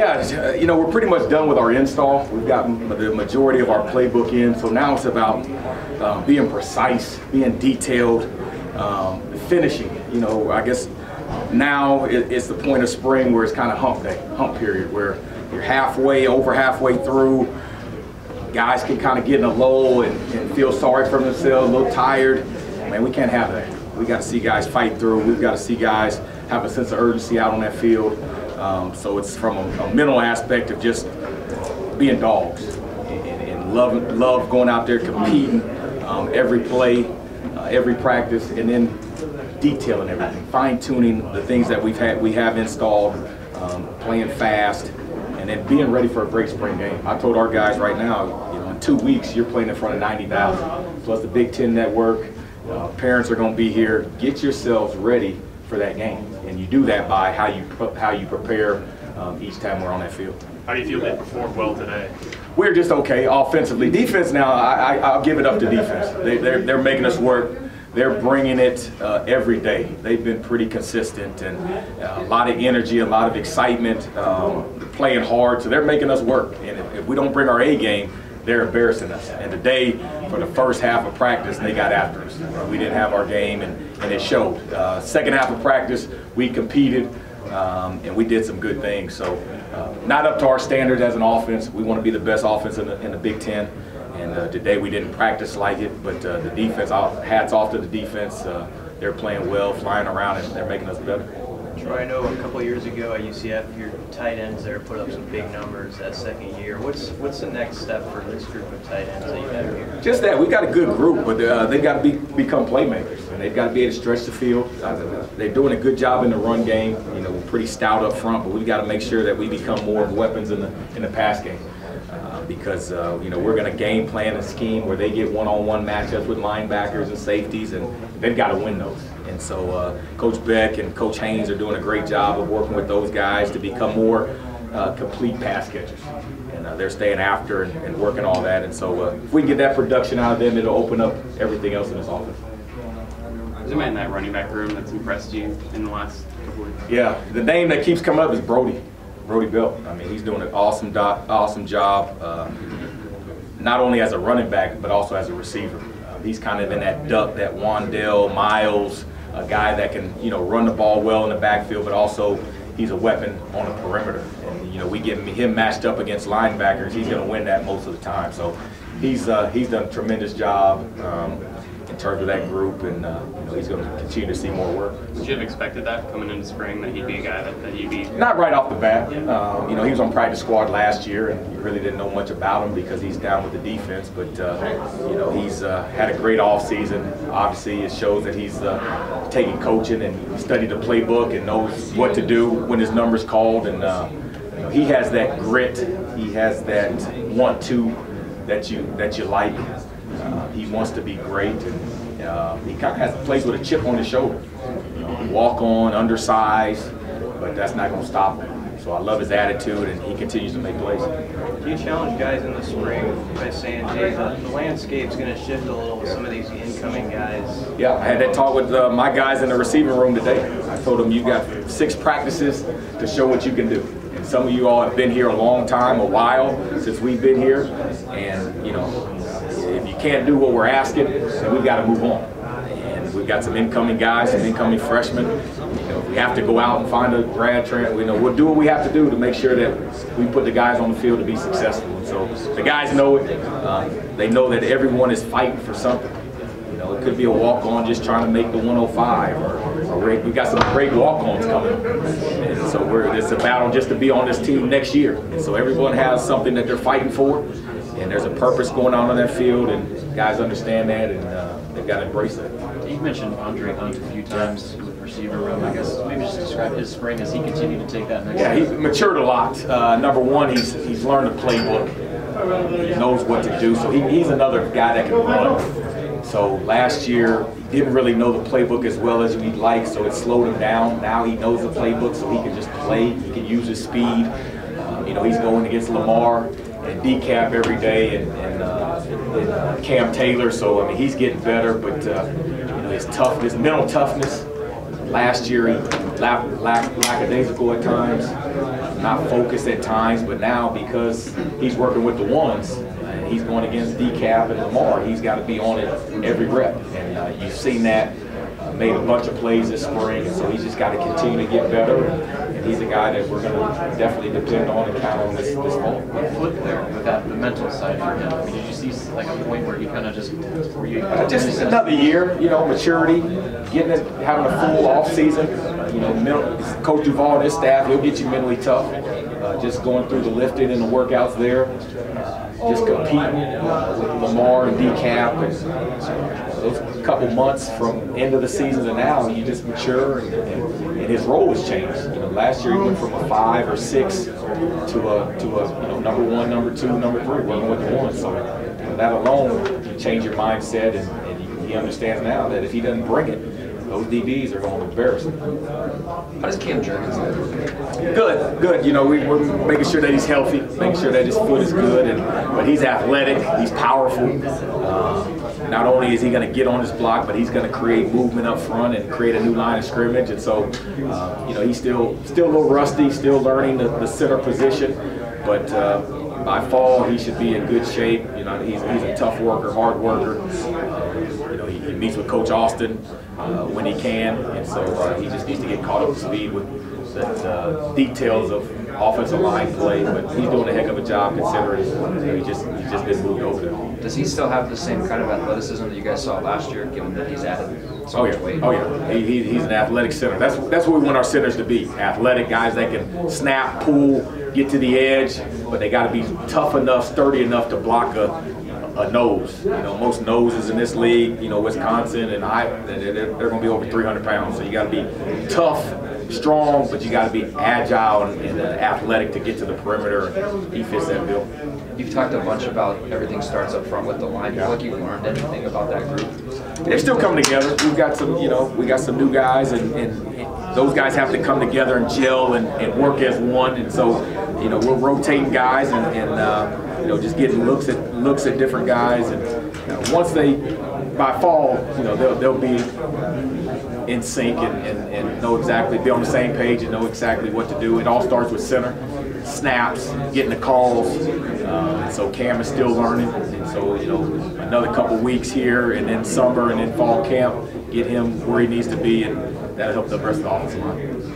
Yeah, you know, we're pretty much done with our install. We've got the majority of our playbook in, so now it's about being precise, being detailed, finishing. You know, I guess now it's the point of spring where it's kind of hump period, where you're over halfway through. Guys can kind of get in a lull and feel sorry for themselves, a little tired. Man, we can't have that. We got to see guys fight through. We've got to see guys have a sense of urgency out on that field. So it's from a mental aspect of just being dogs and love going out there competing every play, every practice, and then detailing everything, fine-tuning the things that we have installed, playing fast, and then being ready for a great spring game. I told our guys right now, you know, in 2 weeks you're playing in front of 90,000 plus the Big Ten Network. Parents are going to be here. Get yourselves ready for that game, and you do that by how you prepare each time we're on that field. How do you feel they performed well today? We're just okay offensively. Defense now, I'll give it up to defense. They're making us work. They're bringing it every day. They've been pretty consistent and a lot of energy, a lot of excitement, playing hard. So they're making us work. And if we don't bring our A game, they're embarrassing us. And today, for the first half of practice, they got after us. We didn't have our game, and it showed. Second half of practice, we competed, and we did some good things. So not up to our standards as an offense. We want to be the best offense in the Big Ten. And today we didn't practice like it, but the defense, hats off to the defense. They're playing well, flying around, and they're making us better. Troy, I know a couple of years ago at UCF, your tight ends there put up some big numbers that second year. What's the next step for this group of tight ends that you have here? Just that. We've got a good group, but they've got to become playmakers, and they've got to be able to stretch the field. They're doing a good job in the run game. You know, we're pretty stout up front, but we've got to make sure that we become more of weapons in the pass game. Because you know, we're going to game plan a scheme where they get one-on-one matchups with linebackers and safeties, and they've got to win those. And so Coach Beck and Coach Haynes are doing a great job of working with those guys to become more complete pass catchers. And they're staying after and working all that. And so if we can get that production out of them, it'll open up everything else in this offense. Is there a man in that running back room that's impressed you in the last couple weeks? Yeah, the name that keeps coming up is Brody Belt. I mean, he's doing an awesome job, not only as a running back, but also as a receiver. He's kind of in that duck, that Wandale, Miles, a guy that can, you know, run the ball well in the backfield, but also he's a weapon on the perimeter. And, you know, we get him matched up against linebackers, he's going to win that most of the time. So he's done a tremendous job in terms of that group, and you know, he's going to continue to see more work. Would you have expected that coming into spring, that he'd be a guy that you'd be? Not right off the bat. You know, he was on practice squad last year, and you really didn't know much about him because he's down with the defense. But you know, he's had a great off season. Obviously, it shows that he's taking coaching and studied the playbook and knows what to do when his number's called. And you know, he has that grit. He has that want-to that you like. He wants to be great, and he kind of has plays with a chip on his shoulder. You know, walk on, undersized, but that's not going to stop him. So I love his attitude, and he continues to make plays. Do you challenge guys in the spring by saying, hey, the landscape's going to shift a little with some of these incoming guys? Yeah, I had that talk with my guys in the receiving room today. I told them, you got 6 practices to show what you can do. And some of you all have been here a long time, a while since we've been here, and you know, if you can't do what we're asking, then we've got to move on. And we've got some incoming guys, some incoming freshmen. You know, if we have to go out and find a grad transfer, you know, we'll do what we have to do to make sure that we put the guys on the field to be successful. And so the guys know it. They know that everyone is fighting for something. You know, it could be a walk-on just trying to make the 105, or we've got some great walk-ons coming. And so it's a battle just to be on this team next year. And so everyone has something that they're fighting for. And there's a purpose going on that field, and guys understand that, and they've got to embrace that. You've mentioned Andre Hunt a few times with receiver room. I guess maybe just describe his spring as he continued to take that next step. Yeah, he's matured a lot. Number one, he's learned the playbook. He knows what to do. So he's another guy that can run. So last year, he didn't really know the playbook as well as we'd like, so it slowed him down. Now he knows the playbook, so he can just play. He can use his speed. You know, he's going against Lamar and decap every day, and Cam Taylor. So I mean, he's getting better, but you know, his toughness, mental toughness. Last year lackadaisical at times, not focused at times, but now because he's working with the ones, and he's going against DCAP and Lamar, he's got to be on it every rep. And you've seen that, made a bunch of plays this spring, and so he's just got to continue to get better. And he's a guy that we're going to definitely depend on and count on this fall. What flipped there with that, the mental side for him? I mean, did you see like a point where he kind of just, were you just another year, you know, maturity, getting it, having a full off season. You know, Coach Duval and his staff, he'll get you mentally tough. Just going through the lifting and the workouts there, just competing with Lamar and DCAP. And those couple months from end of the season to now, you just mature, and his role has changed. You know, last year he went from a 5 or 6 to a you know, number 1, number 2, number 3, working with the one. So you know, that alone, you change your mindset, and he understands now that if he doesn't bring it, those DBs are going to embarrass him. How does Cam Jurgens look? Good. You know, we're making sure that he's healthy, making sure that his foot is good, but he's athletic, he's powerful. Not only is he going to get on his block, but he's going to create movement up front and create a new line of scrimmage. And so, you know, he's still a little rusty, still learning the center position, but by fall he should be in good shape. You know, he's a tough worker, hard worker. You know, he meets with Coach Austin when he can, and so he just needs to get caught up to speed with the details of offensive line play. But he's doing a heck of a job considering he's just been moved over there. Does he still have the same kind of athleticism that you guys saw last year, given that he's added so much weight? Oh yeah, he's an athletic center. That's what we want our centers to be. Athletic guys that can snap, pull, get to the edge, but they got to be tough enough, sturdy enough to block a nose. You know, most noses in this league, you know, Wisconsin and they're going to be over 300 pounds. So you got to be tough, strong, but you got to be agile and athletic to get to the perimeter. And he fits that bill. You've talked a bunch about everything starts up front with the line. Do you feel like you've learned anything about that group? They're still coming together. We've got some, you know, we got some new guys, and those guys have to come together and gel and work as one. And so, you know, we're rotating guys and you know, just getting looks at different guys. And you know, once by fall, you know, they'll be in sync and know exactly, be on the same page and know exactly what to do. It all starts with center, snaps, getting the calls. And so Cam is still learning. And so, you know, another couple weeks here, and then summer, and then fall camp, get him where he needs to be, and that'll help the rest of the offensive line.